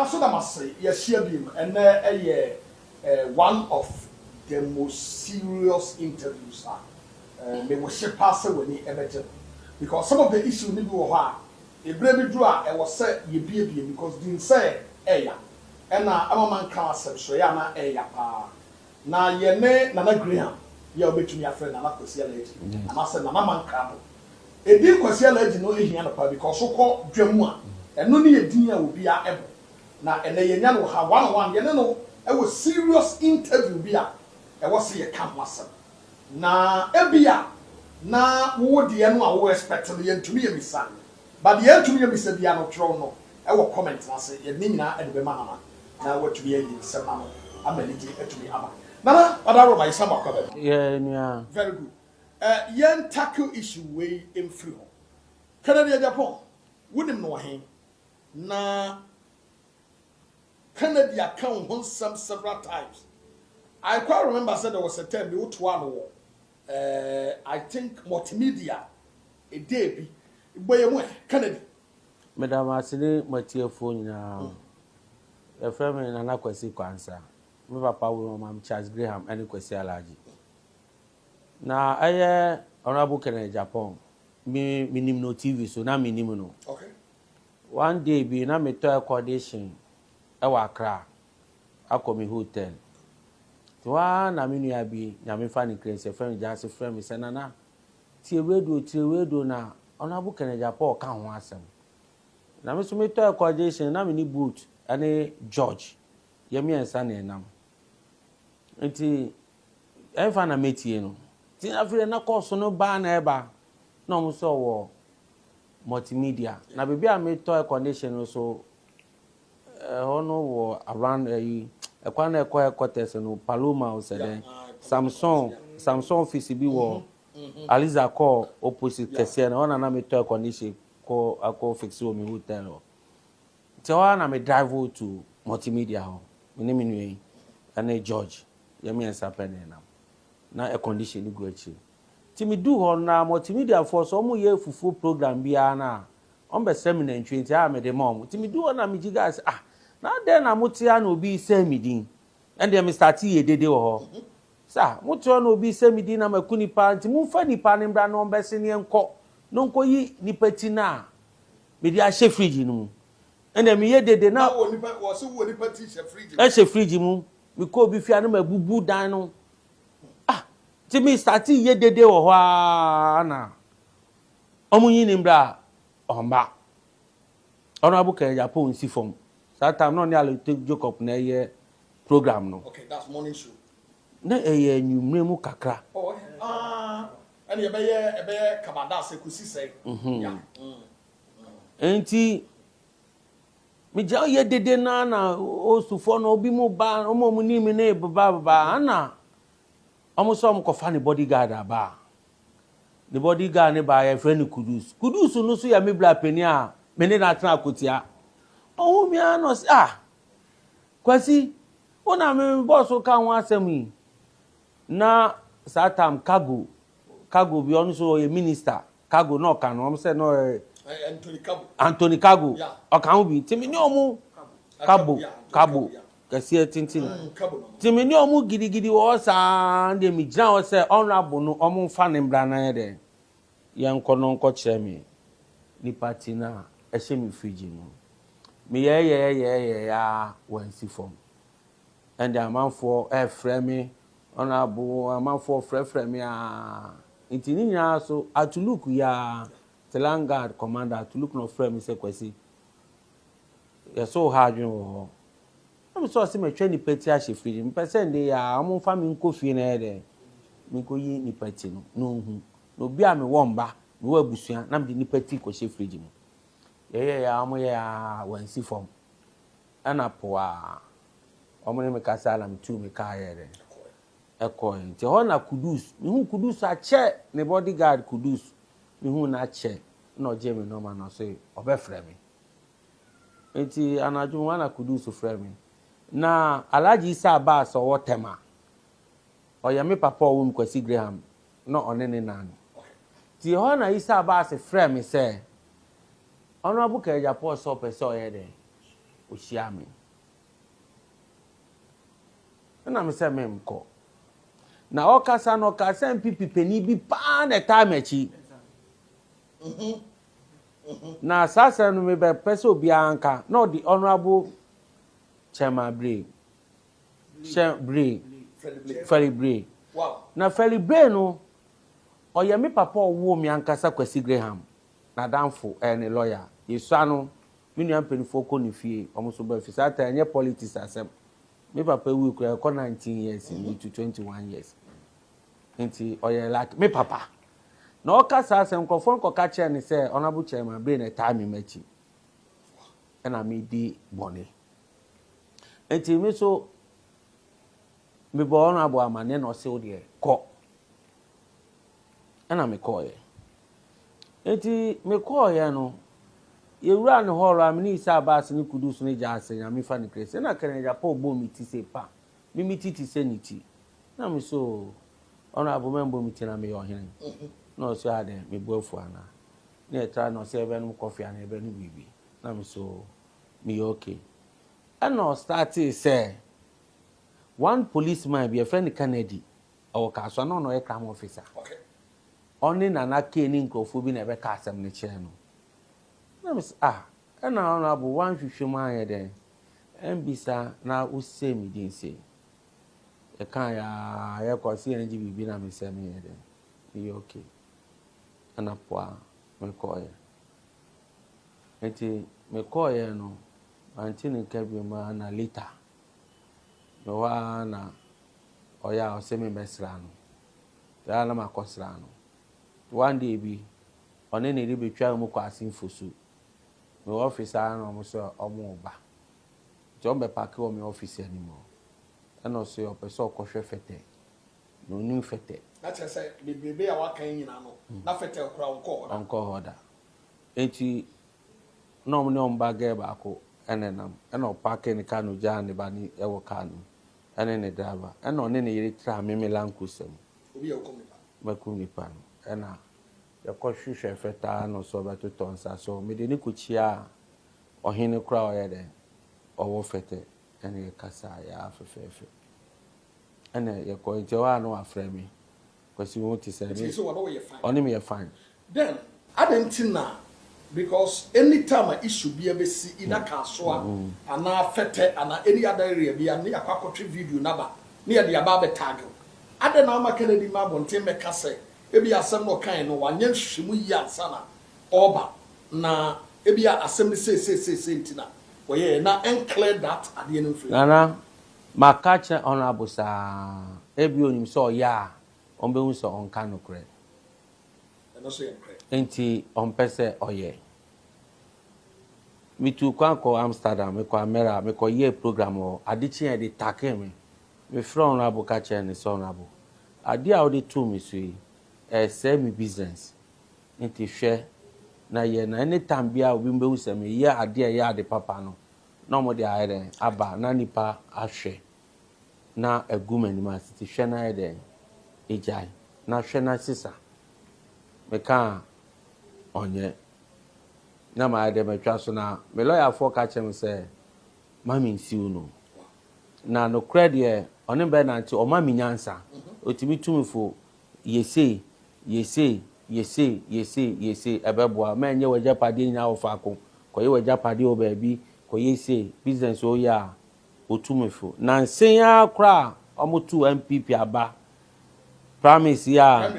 so that must say yes him and one of the most serious interviews they will ship pass when he ever because some of the issues need to have a brave draw I was say ye be because didn't say and I'm man can say so ya na pa na ye ne Nana Graham ye obetumi afre na Kwasi Alhaji and I said Nana man can e di Kwasi Alhaji no ehia no pa because so call dwamu a eno ne ye din a obi a ebo na ene ye nya no ha one ye ne no e was serious interview bi a e was ye camp masem na ebia na wo de no a wo expect no ye ntumi ye misa but ye ntumi ye misa bia no tro no e wo comment na say ye ni nyina e de be manama na what we yi sem na no amaliji etumi ama nana adaro by some akaba yeah very good yen tackle issue we in free ho Canada Japan wouldn't know him na Canada account on some several times I quite remember said there was a time we would one I think multimedia a day be Canada Madam Asini Matia phone now. A friend in Nana Kwasi Kwanza. My papa will Mam Charles Graham and Kwasi Alhaji. Now I honorable Canada Japan. Me no TV so na me no. Okay. One day be na me to accommodation. I wa Accra. Akomi hotel. Twa na me nua bi na me fa ni crazy friend just friend me say nana. Tie radio na honorable Canada Japan ka ho asem. Na me so me to accommodation na me ni boot ane George yemi ensa na enam enti enfa na metie no ti afire na course no ba na eba na mo so wo multimedia na bebia a me to accommodation so ono wo around ekwa na ekotes no Paloma o said Samsung office bi wo Aliza call opposite kese na ona na me to accommodation ko akọ fix o mi hotel Tewa na me drive to multimedia ho. Me name ni and George. Yemi ensapene na a condition ni go achi. Ti me do ho na multimedia for so mo ye fufu program bia na. On be seminar 20 a me de mom. Ti me do ho na me giga na den na mutia na obi se mi din. And dem start ye dede ho. Sa mutia na obi se mi din na makuni pa nti mu fa nipa ne mbra na on be se ne enko. No nko yi nipa ti na. Me dia she fridge no. And then me ye dede na was wo nipa ti she fridge. E she fridge mu. Me ko bi fia na mabubu dan no. Ti me start ye dede wo ho na. Omunyi ni mbra omba. Ono abuka Japan si form. That time no ni alo take Jacob na ye program no. Okay, that's morning show. Na ye nwumre mu kakra. Oh, and ye be kabada se kusi say. Yeah. Enti mi ja ye dede na osufo na obi mu ba omo mu ni mi na baba ana omo so ko fa ni bodyguard aba the bodyguard ne ba ye friend Kudus no so ya me bla pani a me ne na tena akotia ohu mi ano Kwasi ona me boss ka ho asem yi na satam cargo bi onu so ye minister cargo no ka no say no Anthony Kago okan obi timi ni omu Kabo kase tintin timi ni omu gidigidi wo sa de mi gina wo say honorable no omu fa ne mbra na ye de ye nko no nko kire mi ni party na e hye mi fridge no me ye ya wansi form and the man for frame me honorable man for frame me intini nya so atuluku ya Telangard commander to look no frame say Kwasi. You so hard you. I'm so see me train ni peti a she free. Me person dey ya am fa me nko fie na dey. Me ko yi ni peti no. No hu. No bia me won ba. Me wa busua na me ni peti ko she free mu. Ya am ya wansi form. Ana po a. Omo ne me kasa la me tu me ka ye dey. Eko nti ho na Kudus. Me hu Kudus a che ne bodyguard Kudus. Me hu na che na oje me no man say obefre me enti anadwo wana Kudus frɛ me na Alhaji Isa ba so wotema oya me papa wo Kwasi Graham na onene nan ti ho na Isa ba se frɛ me say honorable Japan so pese oye de ohyia me na me say me mko na okasa no okasa mpipi pani bi pa na time achi na sasa no me be pese obi anka no the honorable chairman Bray Feli Bray wow na Feli Bray no oye me papa owo mi ankasa Kwasi Graham na danfo ne lawyer yesu no me nua mpanifo ko ne fie omo so ba fisa ta enye politics asem me papa wi kura ko 19 years ni to 21 years nti oye like me papa na okasa asem ko fon ko ka che ne say honorable chairman Bray na time machi na me di bone nti me so me bo honorable amane na o se o de ko na me call ye enti me call ye no yewura ne hall am ni isa bas ni kudus ni jase ya me fa ne krese na kene ja pa obo mi ti se pa mi mi ti se ni ti na me so honorable member mi ti na me yo hene no so ade me boafu ana na e try no se ebe no coffee ana ebe no bibi na me so me okay and no start say one policeman be a friend Kennedy o ka so no e crime officer okay oni na na ke ni nkrofo bi na ebe ka asem ne kire no na me na ona bu wan hwehwem anye den embisa na use mi din se e kan ya Kwasi Alhaji bibi na me se me ye den be okay ana poa me ko ye enti me ko ye no anti ne ka bi ma na later no wa na oya o se me mesra no ya na makosra no one day bi one na ri betwa mu Kwasi Fosu me office ana mo so omo ba jombe park o me office animo na so yo person ko hwe fete no nu fete na che say bebe a wakan nyina no na fete okra onko hoda enti no mo ne on ba ge ba ko enenam na o park ni ka no ja ne ba ni e wo ka no ene ne driver na one ne yiri tra me lankusem obi e komipa makumipa no na yakɔhwehwɛ fɛtaa no so beto tonsa so me de ne kuchia ɔhene kura ɔyɛ de ɔwɔ fɛtɛ ɛne kasa ya afɛfɛfɛ ɛne yakɔ ntewa no afrɛ me Kwasi wo ti sɛ me so wo ye fine ɔne me ye fine then adentina because anytime a issue be abesi ina kasoa ana fete ana any other area be na yakɔtwe video naba na ya de aba be tag adena ma Kennedy ma bonten me kase ebi asem no kan no wanye hwemu yi ansana oba na ebi asem ni say ntina oye na unclear that ade no free nana makacha honorable sa ebi onim so ya ombe hu so onka no kre no so ye enti ompese oye mi tu kwanko Amsterdam me kwa America me ko ye program o adichi e de take me from honorable kacha ni so honorable ade a o de to me so yi say me business nti hwe na ye na anytime bia obi mbewu se me ye ade ya ade papa no na mo de ayere aba na nipa ahwe na agumani ma siti hwe na ayere ejai na hwe na sisa me ka onye na ma ade metwa so na me lawyer for ka chem se mami nsiu no na no credit one be na nti o mami nyansa otimi tumifo yese ebeboa ma enye waja pade nya ofa ko koye waja pade o baabi koye say business o ya otumefo na nsen ya kra omotu MPP aba promise ya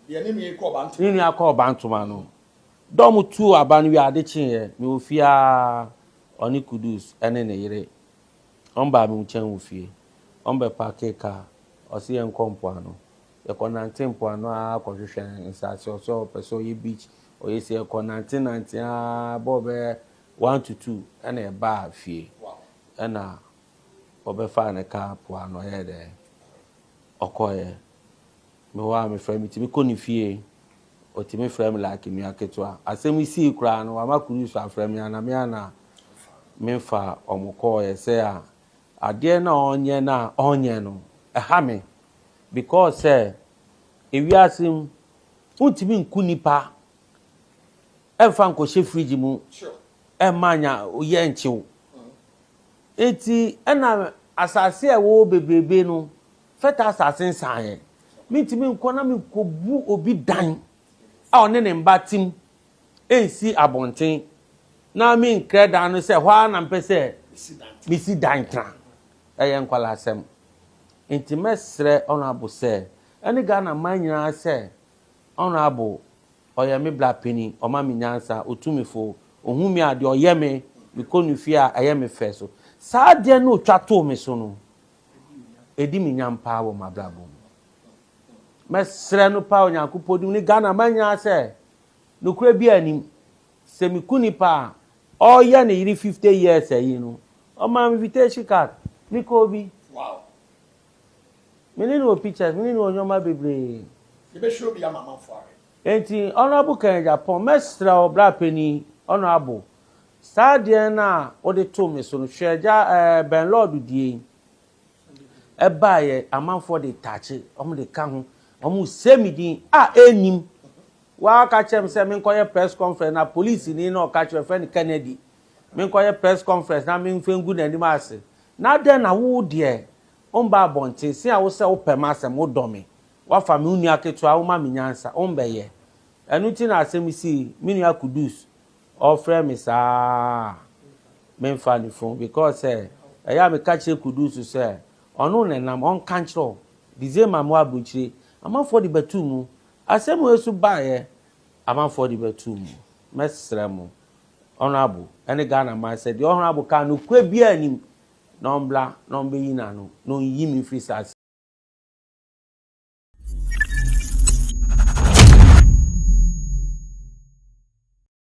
ye ni ko bantu ni akọ bantuma no dom tu aba no wi ade chin me ofia oni kudus ene ne yire omba me nchen ofie ombe pakeka osi en kompo ano yeko 19 po ano akọhwehwe nsase oso peso ye beach oye se yeko 19 bobe 1 to 2 ena e ba fie ena obefa ne ka po ano ye de okoye me wa me frame ti me ko ni fie o ti me frame like mi aketwa asem isi kura no wa makuru so aframe ana me ana me fa omokoye se a ade na onye no ha me because ewiasim untimi nku nipa emfa nko she fridge mu emanya oye nchew eti ɛna asase a wo bebrebe no feta asase nsan mitimi nkɔ na mekobu obi dan a ɔne ne mba tim ensi abɔnten na me nkra dan no sɛ hɔ na mpɛ sɛ misi dan tra ɛyɛ nkwala asɛm enti mɛsrɛ ɔno abo sɛ ɛne Ghana man nyinaa sɛ ɔno abo ɔyɛ me bla penny ɔma me nyansa otumifo ohumi ade ɔyɛ me mekɔnu fie a ɛyɛ me fɛ so saa deɛ no otwa to me so no edi me nyampa wɔ mabrabo mɛsrɛ no pa onyankopɔn dim ne Ghana man nyinaa sɛ no kura bi anim sɛ mekuni pa ɔyɛ ne yiri 50 years ayi no ɔma invitation card mekɔ bi wow mene no pictures mene no onyoma bebre you be sure be a mama for it enti honorable kan Japan mestra obra penny honorable saa deɛ na ɔde to me so no hwɛgya ben lord die ɛba yɛ amanfo de tache ɔmo de ka ho ɔmo semidin a enim wa ka kyem sɛ me nkɔyɛ press conference na police ni na ɔka kyerɛ friend Kennedy me nkɔyɛ press conference na me mfengu n'anim ase na den na wo deɛ ɔmba abɔnten se a wo sɛ wo pɛm asɛm wo dɔ me wafa me unu aketua wo ma me nyansa ɔmbɛyɛ ɛnu ti na asɛm si me nua Kudus ɔfrɛ me saa me mfa ne phone because ɛyɛ me ka kyerɛ Kudus sɛ ɔno nenam ɔnka kyerɛ December mo abunkyire amanfo de batu mu asɛm wo su bae amanfo de batu mu mesrɛ mo honorable ɛne Ghana man sɛ de honorable ka no kwa bia anim na ombla na ombeyi na no no yi mi free sase